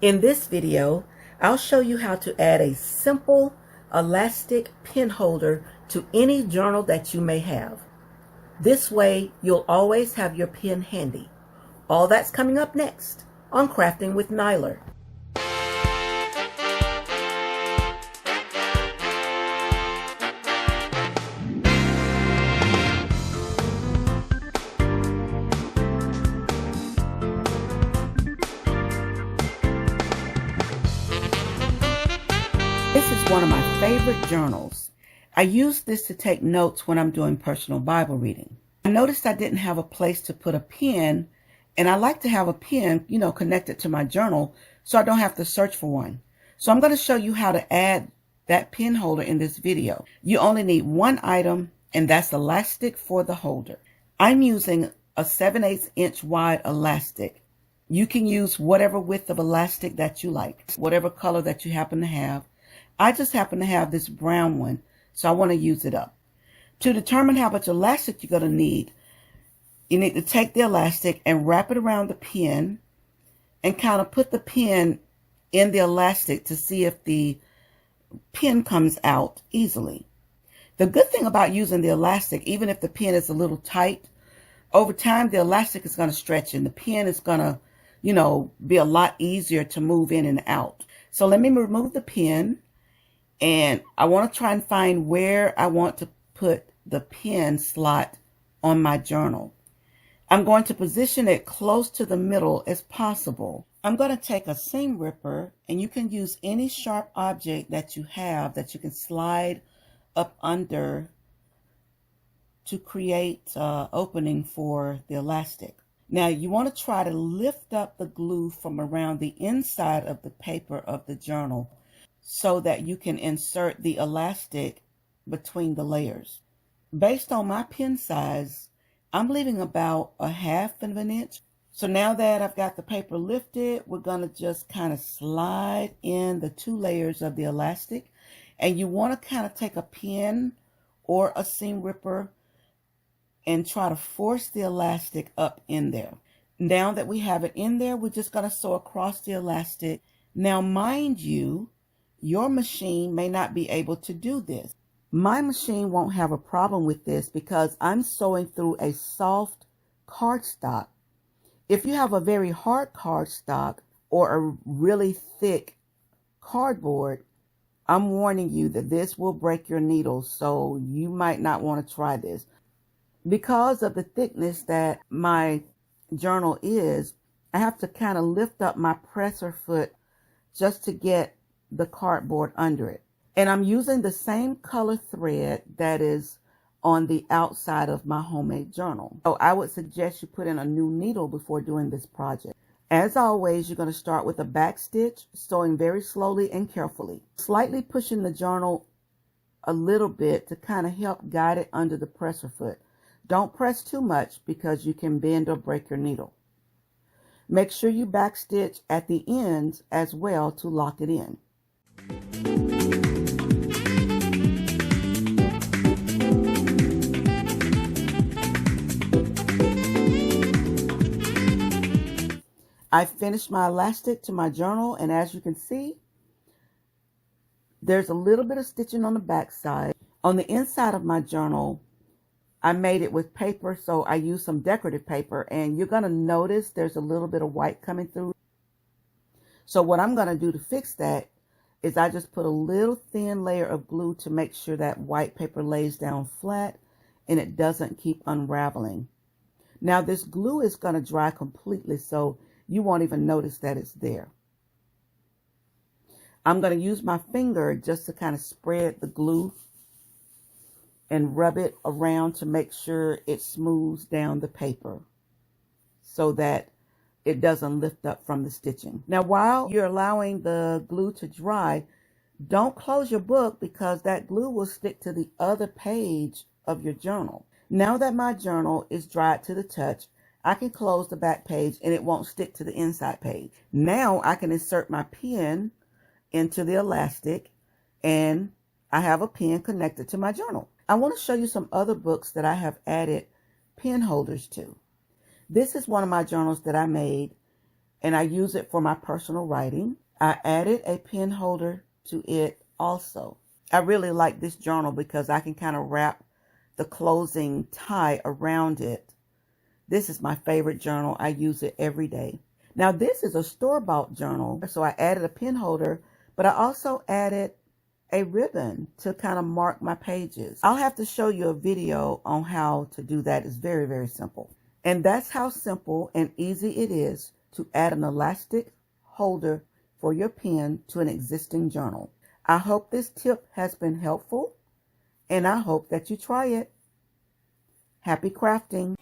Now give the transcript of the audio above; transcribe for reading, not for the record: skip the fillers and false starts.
In this video, I'll show you how to add a simple elastic pen holder to any journal that you may have. This way, you'll always have your pen handy. All that's coming up next on Crafting with Niler. This is one of my favorite journals. I use this to take notes when I'm doing personal Bible reading. I noticed I didn't have a place to put a pen, and I like to have a pen, connected to my journal so I don't have to search for one. So I'm going to show you how to add that pen holder in this video. You only need one item, and that's elastic for the holder. I'm using a 7/8 inch wide elastic. You can use whatever width of elastic that you like, whatever color that you happen to have. I just happen to have this brown one, so I want to use it up. To determine how much elastic you're going to need, you need to take the elastic and wrap it around the pen and kind of put the pen in the elastic to see if the pen comes out easily. The good thing about using the elastic, even if the pen is a little tight, over time the elastic is going to stretch and the pen is going to, be a lot easier to move in and out. So let me remove the pen. And I want to try and find where I want to put the pen slot on my journal. I'm going to position it close to the middle as possible. I'm going to take a seam ripper, and you can use any sharp object that you have that you can slide up under to create an opening for the elastic. Now you want to try to lift up the glue from around the inside of the paper of the journal so that you can insert the elastic between the layers. Based on my pen size, I'm leaving about 1/2 inch. So now that I've got the paper lifted, we're going to just kind of slide in the 2 layers of the elastic. And you want to kind of take a pen or a seam ripper and try to force the elastic up in there. Now that we have it in there, we're just going to sew across the elastic. Now, mind you, your machine may not be able to do this. My machine won't have a problem with this because I'm sewing through a soft cardstock. If you have a very hard cardstock or a really thick cardboard, I'm warning you that this will break your needle, so you might not want to try this. Because of the thickness that my journal is, I have to kind of lift up my presser foot just to get the cardboard under it. And I'm using the same color thread that is on the outside of my homemade journal. So I would suggest you put in a new needle before doing this project. As always, you're going to start with a back stitch, sewing very slowly and carefully, slightly pushing the journal a little bit to kind of help guide it under the presser foot. Don't press too much because you can bend or break your needle. Make sure you back stitch at the ends as well to lock it in. I finished my elastic to my journal, and as you can see, there's a little bit of stitching on the back side. On the inside of my journal, I made it with paper, so I used some decorative paper, and you're going to notice there's a little bit of white coming through. So what I'm going to do to fix that is I just put a little thin layer of glue to make sure that white paper lays down flat and it doesn't keep unraveling. Now this glue is going to dry completely, so you won't even notice that it's there. I'm going to use my finger just to kind of spread the glue and rub it around to make sure it smooths down the paper so that it doesn't lift up from the stitching. Now, while you're allowing the glue to dry, don't close your book because that glue will stick to the other page of your journal. Now that my journal is dried to the touch, I can close the back page and it won't stick to the inside page. Now I can insert my pen into the elastic and I have a pen connected to my journal. I want to show you some other books that I have added pen holders to. This is one of my journals that I made and I use it for my personal writing. I added a pen holder to it also. I really like this journal because I can kind of wrap the closing tie around it. This is my favorite journal. I use it every day. Now this is a store-bought journal, so I added a pen holder, but I also added a ribbon to kind of mark my pages. I'll have to show you a video on how to do that. It's very, very simple. And that's how simple and easy it is to add an elastic holder for your pen to an existing journal. I hope this tip has been helpful, and I hope that you try it. Happy crafting!